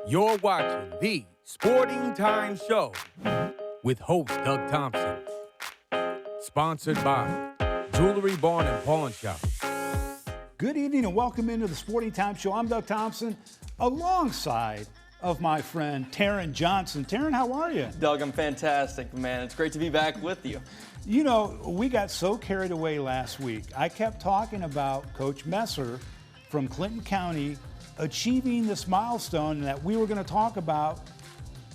You're watching the Sporting Time Show with host Doug Thompson. Sponsored by Jewelry Barn and Pawn Shop. Good evening and welcome into the Sporting Time Show. I'm Doug Thompson, alongside of my friend Taron Johnson. Taron, how are you? Doug, I'm fantastic, man. It's great to be back with you. You know, we got so carried away last week. I kept talking about Coach Messer from Clinton County achieving this milestone that we were going to talk about,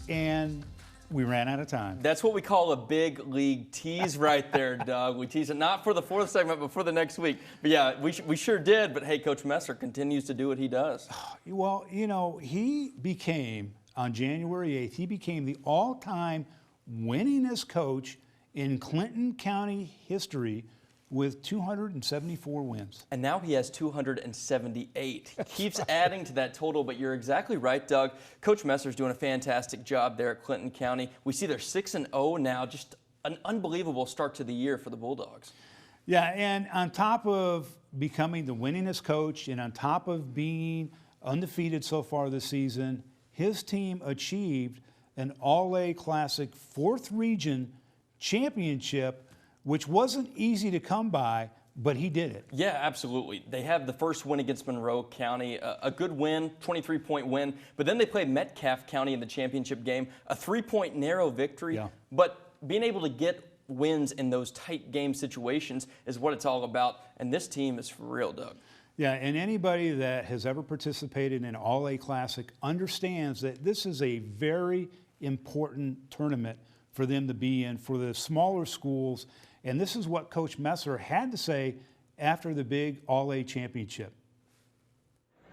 and we ran out of time. That's what we call a big league tease right there, Doug. We tease it not for the fourth segment, but for the next week. But yeah, we sure did. But hey, Coach Messer continues to do what he does. Well, you know, he became, on January 8th, he became the all-time winningest coach in Clinton County history with 274 wins. And now he has 278. He keeps adding to that total, but you're exactly right, Doug. Coach Messer's doing a fantastic job there at Clinton County. We see they're 6-0 now, just an unbelievable start to the year for the Bulldogs. Yeah, and on top of becoming the winningest coach and on top of being undefeated so far this season, his team achieved an All-A Classic 4th Region championship, which wasn't easy to come by, but he did it. Yeah, absolutely. They have the first win against Monroe County, a good win, 23-point win, but then they played Metcalfe County in the championship game, a 3-point narrow victory. Yeah. But being able to get wins in those tight game situations is what it's all about, and this team is for real, Doug. Yeah, and anybody that has ever participated in an All-A Classic understands that this is a very important tournament for them to be in, for the smaller schools. And this is what Coach Messer had to say after the big All-A championship.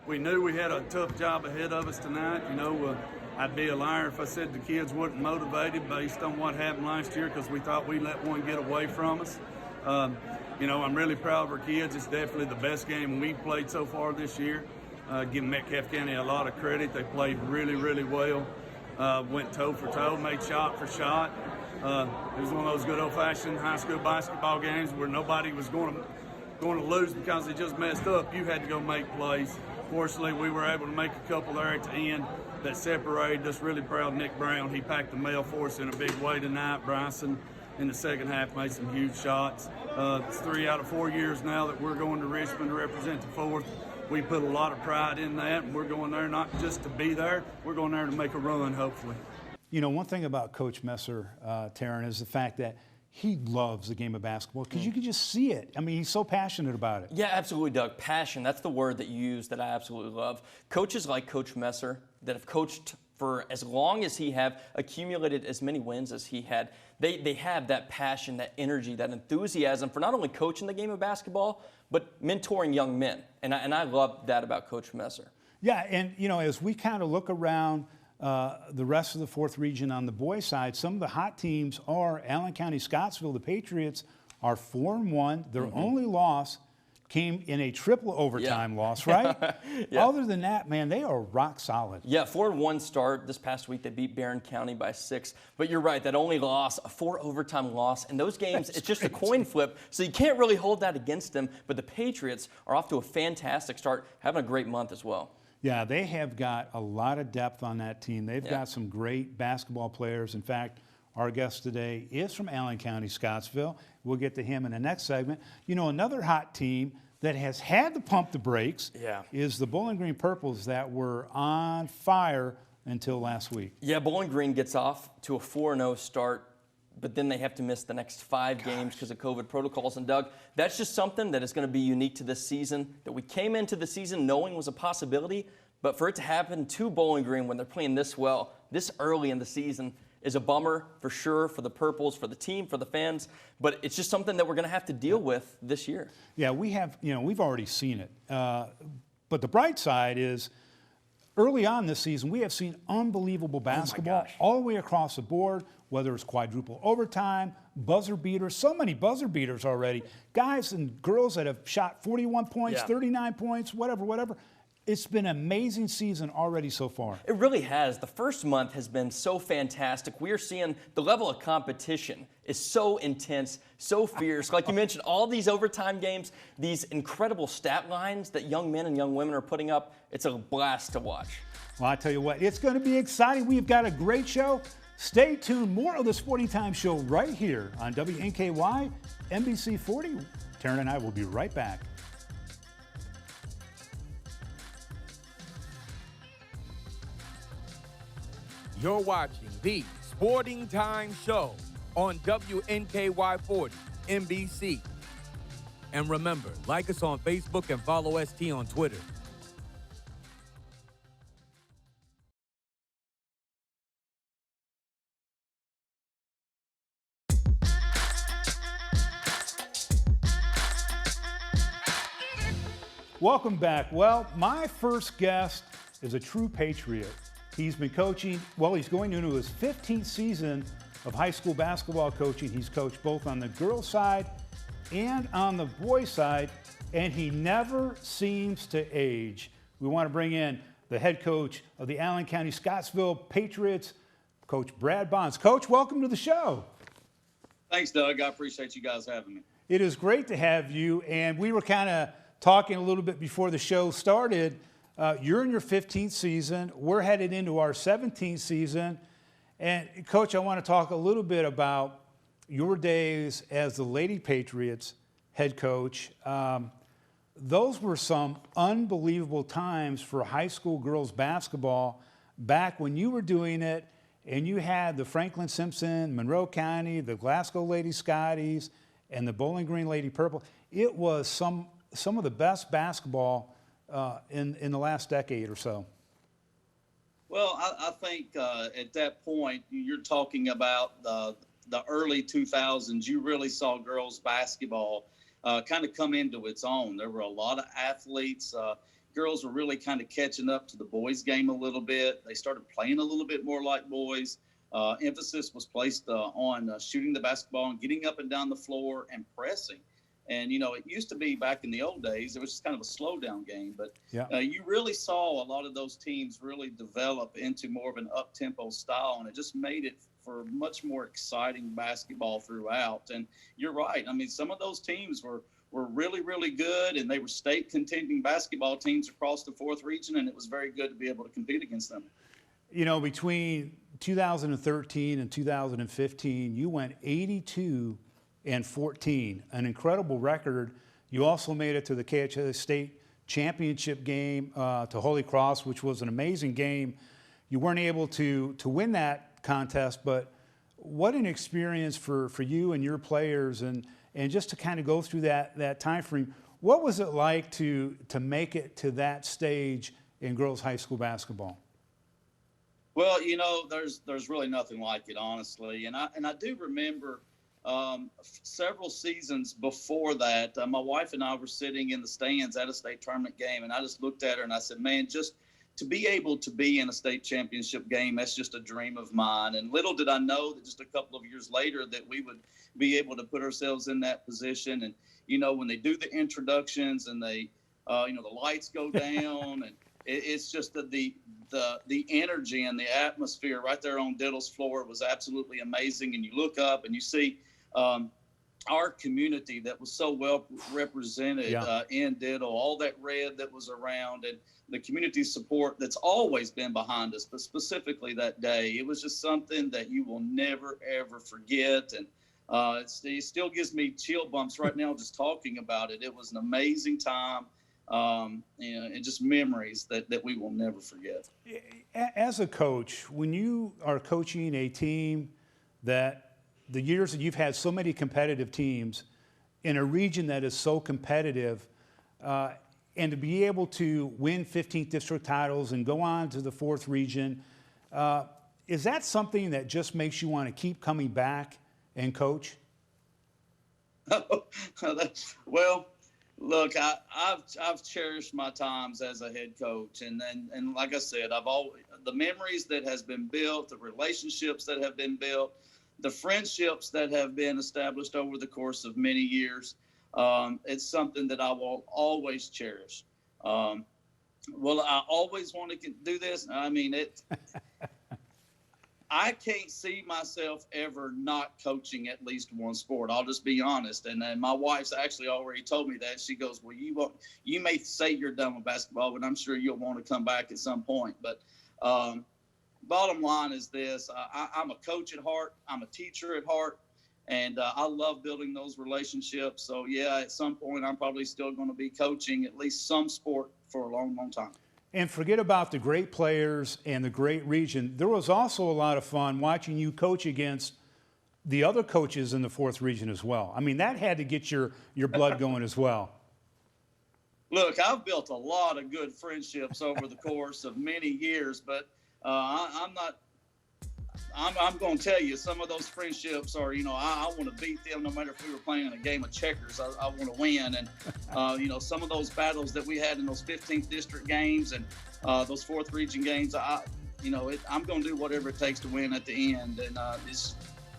We knew we had a tough job ahead of us tonight. You know, I'd be a liar if I said the kids weren't motivated based on what happened last year, because we thought we let one get away from us. You know, I'm really proud of our kids. It's definitely the best game we've played so far this year. Giving Metcalfe County a lot of credit. They played really, really well. Went toe for toe, made shot for shot. It was one of those good old-fashioned high school basketball games where nobody was going to lose because they just messed up. You had to go make plays. Fortunately, we were able to make a couple there at the end that separated us. Really proud of Nick Brown. He packed the mail for us in a big way tonight. Bryson in the second half made some huge shots. It's 3 out of 4 years now that we're going to Richmond to represent the 4th. We put a lot of pride in that, and we're going there not just to be there. We're going there to make a run, hopefully. You know, one thing about Coach Messer, Taron, is the fact that he loves the game of basketball because you can just see it. I mean, he's so passionate about it. Yeah, absolutely, Doug. Passion, that's the word that you use that I absolutely love. Coaches like Coach Messer that have coached for as long as he have, accumulated as many wins as he had, they have that passion, that energy, that enthusiasm for not only coaching the game of basketball, but mentoring young men. And I love that about Coach Messer. Yeah, and, you know, as we kind of look around the rest of the 4th Region on the boys' side, some of the hot teams are Allen County, Scottsville. The Patriots are 4-1. Their only loss came in a triple overtime loss, right? Yeah. Other than that, man, they are rock solid. Yeah, 4-1 start this past week. They beat Barron County by 6. But you're right, that only loss, a 4 overtime loss. In those games, it's just a coin flip, so you can't really hold that against them. But the Patriots are off to a fantastic start, having a great month as well. Yeah, they have got a lot of depth on that team. They've got some great basketball players. In fact, our guest today is from Allen County, Scottsville. We'll get to him in the next segment. You know, another hot team that has had to pump the brakes is the Bowling Green Purples that were on fire until last week. Yeah, Bowling Green gets off to a 4-0 start, but then they have to miss the next 5 games because of COVID protocols. And Doug, that's just something that is going to be unique to this season, that we came into the season knowing was a possibility, but for it to happen to Bowling Green when they're playing this well, this early in the season, is a bummer for sure for the Purples, for the team, for the fans, but it's just something that we're going to have to deal with this year. Yeah, we have, you know, we've already seen it. But the bright side is early on this season, we have seen unbelievable basketball all the way across the board, whether it's quadruple overtime, buzzer beaters, so many buzzer beaters already. Guys and girls that have shot 41 points, 39 points, whatever. It's been an amazing season already so far. It really has. The first month has been so fantastic. We are seeing the level of competition is so intense, so fierce. Like you mentioned, all these overtime games, these incredible stat lines that young men and young women are putting up, it's a blast to watch. Well, I tell you what, it's going to be exciting. We've got a great show. Stay tuned. More of the Sporting Time Show right here on WNKY, NBC 40. Taryn and I will be right back. You're watching the Sporting Time Show on WNKY 40, NBC. And remember, like us on Facebook and follow ST on Twitter. Welcome back. Well, my first guest is a true Patriot. He's been coaching, well, he's going into his 15th season of high school basketball coaching. He's coached both on the girls' side and on the boys' side, and he never seems to age. We want to bring in the head coach of the Allen County Scottsville Patriots, Coach Brad Bonds. Coach, welcome to the show. Thanks, Doug. I appreciate you guys having me. It is great to have you, and we were kind of talking a little bit before the show started. You're in your 15th season. We're headed into our 17th season. And, Coach, I want to talk a little bit about your days as the Lady Patriots head coach. Those were some unbelievable times for high school girls basketball back when you were doing it, and you had the Franklin Simpson, Monroe County, the Glasgow Lady Scotties, and the Bowling Green Lady Purple. It was some of the best basketball in the last decade or so. Well, I think at that point, you're talking about the early 2000s. You really saw girls basketball kind of come into its own. There were a lot of athletes. Girls were really kind of catching up to the boys' game a little bit. They started playing a little bit more like boys. Emphasis was placed on shooting the basketball and getting up and down the floor and pressing. And, you know, it used to be back in the old days, it was just kind of a slow down game. But you really saw a lot of those teams really develop into more of an up-tempo style, and it just made it for much more exciting basketball throughout. And you're right. I mean, some of those teams were really, really good, and they were state contending basketball teams across the 4th region, and it was very good to be able to compete against them. You know, between 2013 and 2015, you went 82-14, an incredible record. You also made it to the KHS State Championship game to Holy Cross, which was an amazing game. You weren't able to win that contest, but what an experience for you and your players, and just to kind of go through that time frame. What was it like to make it to that stage in girls high school basketball? Well, you know, there's really nothing like it, honestly. And I do remember several seasons before that, my wife and I were sitting in the stands at a state tournament game, and I just looked at her and I said, man, just to be able to be in a state championship game, that's just a dream of mine. And little did I know that just a couple of years later that we would be able to put ourselves in that position. And, you know, when they do the introductions and they, you know, the lights go down and it's just the energy and the atmosphere right there on Diddle's floor was absolutely amazing. And you look up and you see our community that was so well represented in Diddle, all that red that was around, and the community support that's always been behind us, but specifically that day, it was just something that you will never, ever forget. And it still gives me chill bumps right now just talking about it. It was an amazing time. And just memories that we will never forget. As a coach, when you are coaching a team that the years that you've had so many competitive teams in a region that is so competitive, and to be able to win 15th district titles and go on to the 4th region, is that something that just makes you want to keep coming back and coach? Well, look, I've cherished my times as a head coach, and like I said, the memories that has been built, the relationships that have been built, the friendships that have been established over the course of many years. It's something that I will always cherish. Well, I always want to do this. I mean, I can't see myself ever not coaching at least one sport. I'll just be honest. And then my wife's actually already told me that. She goes, well, you may say you're done with basketball, but I'm sure you'll want to come back at some point. But Bottom line is this: I'm a coach at heart. I'm a teacher at heart. And I love building those relationships. So, yeah, at some point, I'm probably still going to be coaching at least some sport for a long, long time. And forget about the great players and the great region. There was also a lot of fun watching you coach against the other coaches in the 4th region as well. I mean, that had to get your blood going as well. Look, I've built a lot of good friendships over the course of many years, but I'm going to tell you, some of those friendships are, I want to beat them no matter if we were playing a game of checkers. I want to win. And, some of those battles that we had in those 15th district games and those 4th region games, I'm going to do whatever it takes to win at the end. And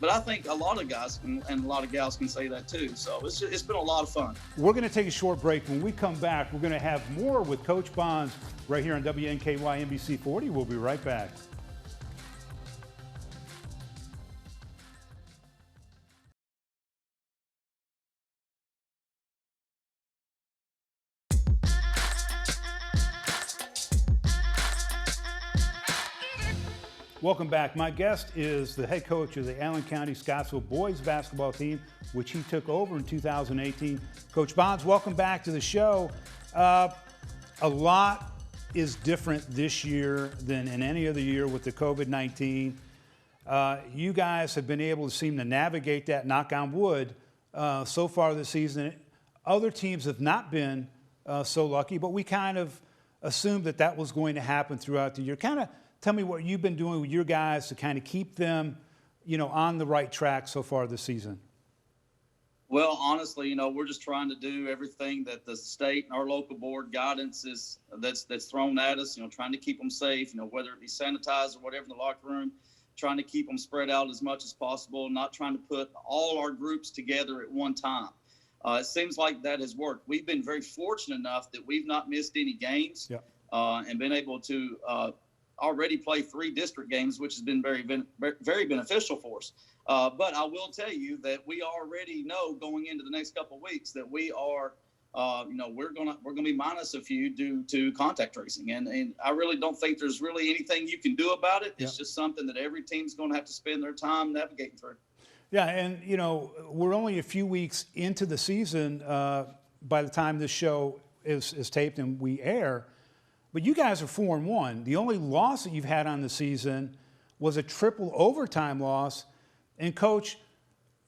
but I think a lot of guys and a lot of gals can say that too. So it's been a lot of fun. We're going to take a short break. When we come back, we're going to have more with Coach Bonds right here on WNKY NBC 40. We'll be right back. Welcome back. My guest is the head coach of the Allen County Scottsville boys basketball team, which he took over in 2018. Coach Bonds, welcome back to the show. A lot is different this year than in any other year with the COVID-19. You guys have been able to seem to navigate that, knock on wood, so far this season. Other teams have not been so lucky, but we kind of assumed that was going to happen throughout the year. Kind of tell me what you've been doing with your guys to kind of keep them, on the right track so far this season. Well, honestly, we're just trying to do everything that the state and our local board guidance is that's thrown at us. Trying to keep them safe. Whether it be sanitized or whatever in the locker room, trying to keep them spread out as much as possible. Not trying to put all our groups together at one time. It seems like that has worked. We've been very fortunate enough that we've not missed any games, and been able to already play 3 district games, which has been very, very beneficial for us. But I will tell you that we already know going into the next couple of weeks that we are, we're gonna be minus a few due to contact tracing, and I really don't think there's really anything you can do about it. It's just something that every team's going to have to spend their time navigating through. Yeah, and we're only a few weeks into the season by the time this show is taped and we air. But you guys are 4-1. The only loss that you've had on the season was a triple overtime loss. And, Coach,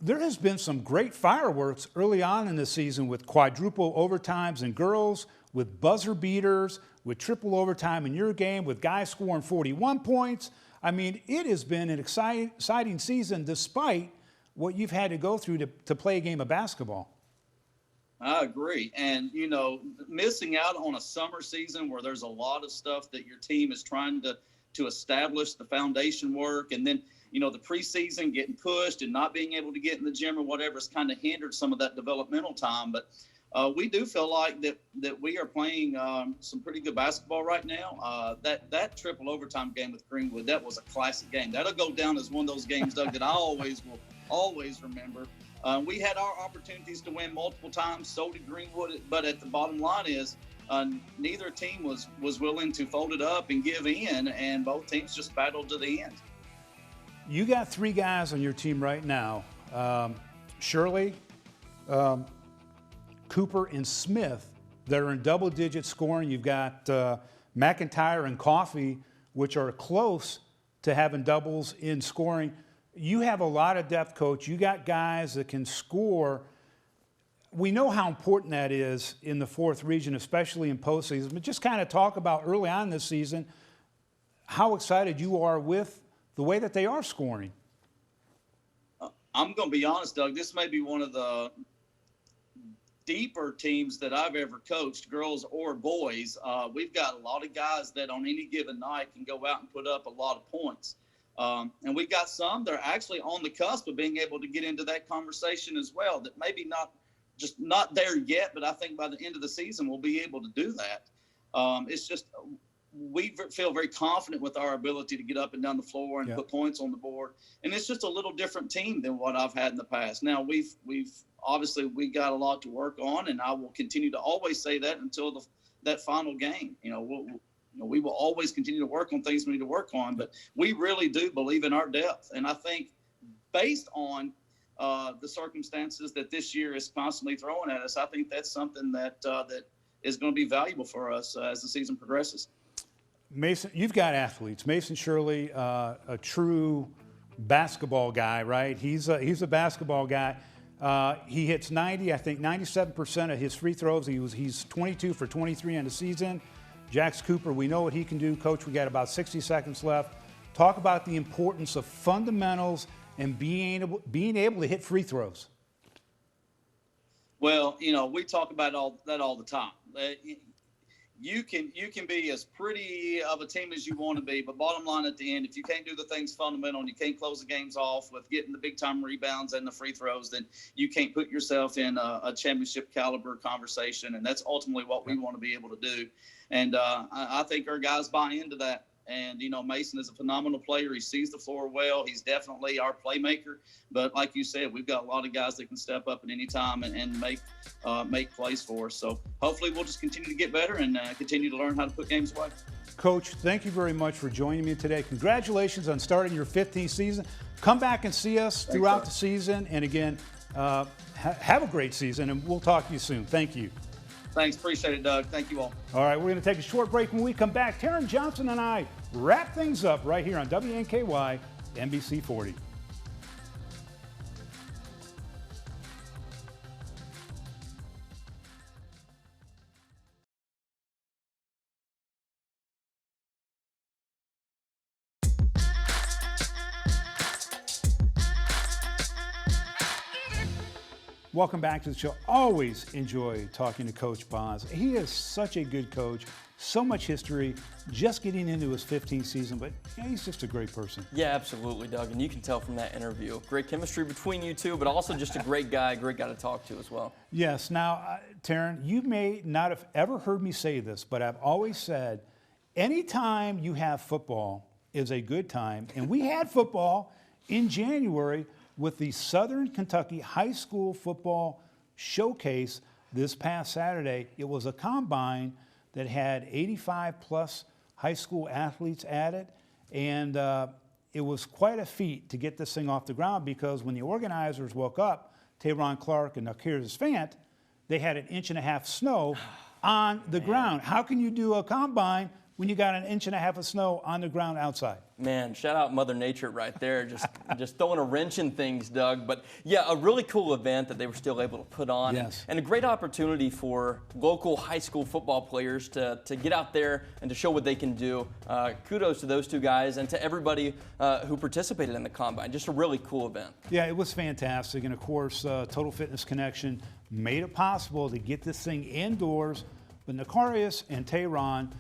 there has been some great fireworks early on in the season with quadruple overtimes in girls, with buzzer beaters, with triple overtime in your game, with guys scoring 41 points. I mean, it has been an exciting season despite what you've had to go through to play a game of basketball. I agree. And, missing out on a summer season where there's a lot of stuff that your team is trying to establish the foundation work. And then, the preseason getting pushed and not being able to get in the gym or whatever has kind of hindered some of that developmental time. But we do feel like that we are playing some pretty good basketball right now. That triple overtime game with Greenwood, that was a classic game. That'll go down as one of those games, Doug, that I will always remember. We had our opportunities to win multiple times, so did Greenwood, but at the bottom line is neither team was willing to fold it up and give in, and both teams just battled to the end. You got 3 guys on your team right now, Shirley, Cooper, and Smith, that are in double-digit scoring. You've got McIntyre and Coffey, which are close to having doubles in scoring. You have a lot of depth, Coach. You got guys that can score. We know how important that is in the 4th region, especially in postseason. But just kind of talk about early on this season how excited you are with the way that they are scoring. I'm going to be honest, Doug. This may be one of the deeper teams that I've ever coached, girls or boys. We've got a lot of guys that on any given night can go out and put up a lot of points. And we've got some that are actually on the cusp of being able to get into that conversation as well, that maybe not there yet, but I think by the end of the season we'll be able to do that. It's just we feel very confident with our ability to get up and down the floor and put points on the board. And it's just a little different team than what I've had in the past. Now we've obviously we got a lot to work on, and I will continue to always say that until that final game. we will always continue to work on things we need to work on, but we really do believe in our depth. And I think based on the circumstances that this year is constantly throwing at us, I think that's something that that is going to be valuable for us as the season progresses. Mason, you've got athletes. Mason Shirley, a true basketball guy, right? He's a basketball guy. He hits 90, I think 97% of his free throws. He's 22 for 23 on the season. Jax Cooper, we know what he can do. Coach, we got about 60 seconds left. Talk about the importance of fundamentals and being able to hit free throws. Well, we talk about that all the time. You can be as pretty of a team as you want to be, but bottom line at the end, if you can't do the things fundamental and you can't close the games off with getting the big time rebounds and the free throws, then you can't put yourself in a championship caliber conversation. And that's ultimately what we want to be able to do. And I think our guys buy into that. And, Mason is a phenomenal player. He sees the floor well. He's definitely our playmaker. But like you said, we've got a lot of guys that can step up at any time and make plays for us. So hopefully we'll just continue to get better and continue to learn how to put games away. Coach, thank you very much for joining me today. Congratulations on starting your 15th season. Come back and see us throughout the season. And again, have a great season, and we'll talk to you soon. Thank you. Thanks. Appreciate it, Doug. Thank you all. All right, we're going to take a short break. When we come back, Taron Johnson and I wrap things up right here on WNKY NBC 40. Welcome back to the show. Always enjoy talking to Coach Bonds. He is such a good coach, so much history, just getting into his 15th season, but he's just a great person. Yeah, absolutely, Doug, and you can tell from that interview. Great chemistry between you two, but also just a great guy to talk to as well. Yes. Now, Taron, you may not have ever heard me say this, but I've always said anytime you have football is a good time, and we had football in January with the Southern Kentucky High School Football Showcase this past Saturday. It was a combine that had 85-plus high school athletes at it, and it was quite a feat to get this thing off the ground because when the organizers woke up, Tayron Clark and Nakir Fant, they had 1.5 inches snow on the ground. How can you do a combine when you got 1.5 inches of snow on the ground outside? Man, shout out Mother Nature right there, just throwing a wrench in things, Doug. But yeah, a really cool event that they were still able to put on. Yes. And a great opportunity for local high school football players to get out there and to show what they can do. Kudos to those two guys and to everybody who participated in the Combine. Just a really cool event. Yeah, it was fantastic. And of course, Total Fitness Connection made it possible to get this thing indoors. But Nakarius and Tayron,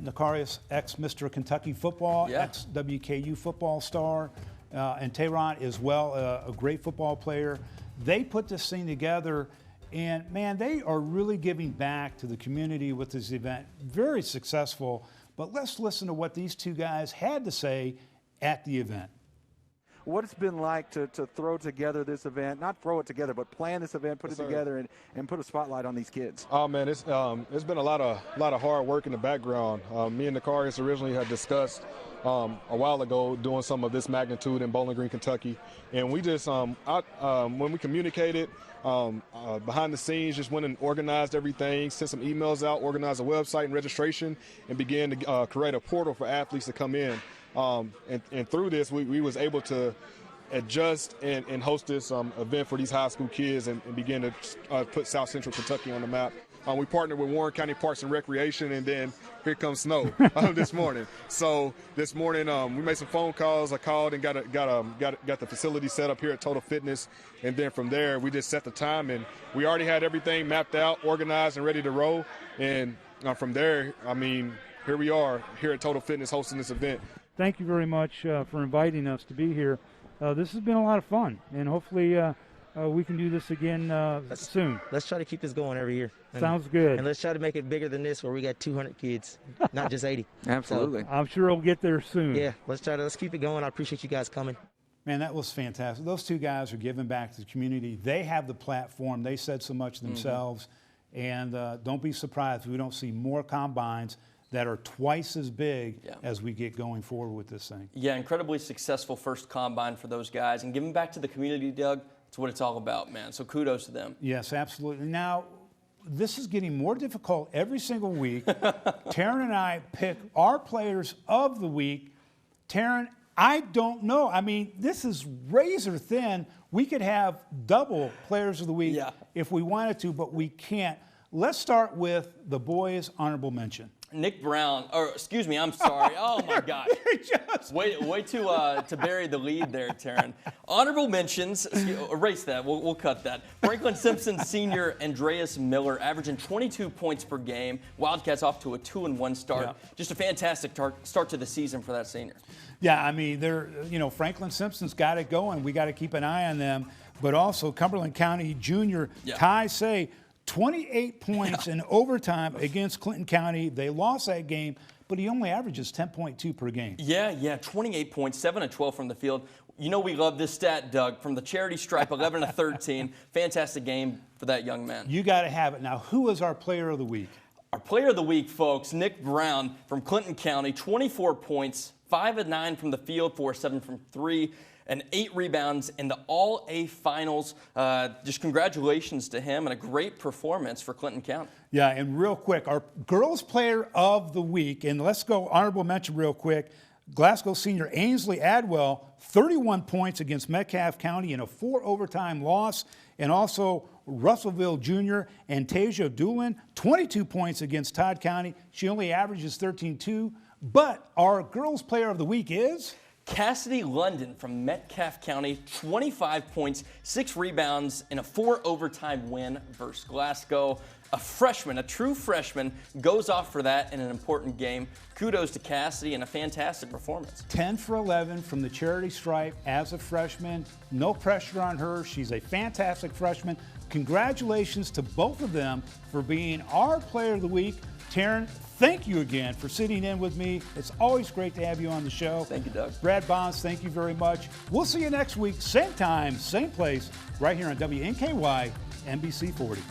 Nakarius, ex-Mr. Kentucky football, ex-WKU football star, and Tayron as well, a great football player. They put this thing together, and, man, they are really giving back to the community with this event. Very successful. But let's listen to what these two guys had to say at the event. What it's been like to throw together this event, not throw it together, but plan this event, put it together, and put a spotlight on these kids. Oh man, it's been a lot of hard work in the background. Me and Nakarius originally had discussed a while ago doing some of this magnitude in Bowling Green, Kentucky, and we just when we communicated behind the scenes, just went and organized everything, sent some emails out, organized a website and registration, and began to create a portal for athletes to come in. And through this, we was able to adjust and host this event for these high school kids and begin to put South Central Kentucky on the map. We partnered with Warren County Parks and Recreation, and then here comes snow this morning. So this morning we made some phone calls. I called and got the facility set up here at Total Fitness, and then from there we just set the time, and we already had everything mapped out, organized, and ready to roll. And from there, I mean, here we are here at Total Fitness hosting this event. Thank you very much for inviting us to be here. This has been a lot of fun, and hopefully we can do this again soon. Let's try to keep this going every year. Sounds good. And let's try to make it bigger than this, where we got 200 kids, not just 80. Absolutely. So, I'm sure we'll get there soon. Yeah, let's keep it going. I appreciate you guys coming. Man, that was fantastic. Those two guys are giving back to the community. They have the platform. They said so much themselves. And don't be surprised if we don't see more combines that are twice as big as we get going forward with this thing. Yeah, incredibly successful first combine for those guys. And giving back to the community, Doug, it's what it's all about, man. So kudos to them. Yes, absolutely. Now, this is getting more difficult every single week. Taryn and I pick our players of the week. Taryn, I don't know. I mean, this is razor thin. We could have double players of the week if we wanted to, but we can't. Let's start with the boys' honorable mention. Nick Brown, or excuse me, I'm sorry. Oh my gosh. Way to bury the lead there, Taryn. Honorable mentions, erase that, we'll cut that. Franklin Simpson Sr., Andreas Miller, averaging 22 points per game. Wildcats off to a 2-1 start. Just a fantastic start to the season for that senior. Yeah, I mean, Franklin Simpson's got it going. We got to keep an eye on them. But also Cumberland County Junior Ty Say, 28 points in overtime against Clinton County. They lost that game, but he only averages 10.2 per game. Yeah, 28 points, 7 of 12 from the field. You know we love this stat, Doug, from the charity stripe, 11 of 13. Fantastic game for that young man. You got to have it. Now, who is our player of the week? Our player of the week, folks, Nick Brown from Clinton County, 24 points, 5 of 9 from the field, 4 of 7 from 3. And 8 rebounds in the All-A finals. Just congratulations to him and a great performance for Clinton County. Yeah, and real quick, our girls player of the week, and let's go honorable mention real quick. Glasgow senior Ainsley Adwell, 31 points against Metcalfe County in a 4-overtime loss. And also Russellville Jr. Antasia Doolin, 22 points against Todd County. She only averages 13.2. But our girls player of the week is Cassidy London from Metcalfe County, 25 points, 6 rebounds in a 4-overtime win versus Glasgow. A freshman, a true freshman, goes off for that in an important game. Kudos to Cassidy and a fantastic performance. 10 for 11 from the charity stripe as a freshman. No pressure on her. She's a fantastic freshman. Congratulations to both of them for being our player of the week. Taryn, thank you again for sitting in with me. It's always great to have you on the show. Thank you, Doug. Brad Bonds, thank you very much. We'll see you next week, same time, same place, right here on WNKY NBC 40.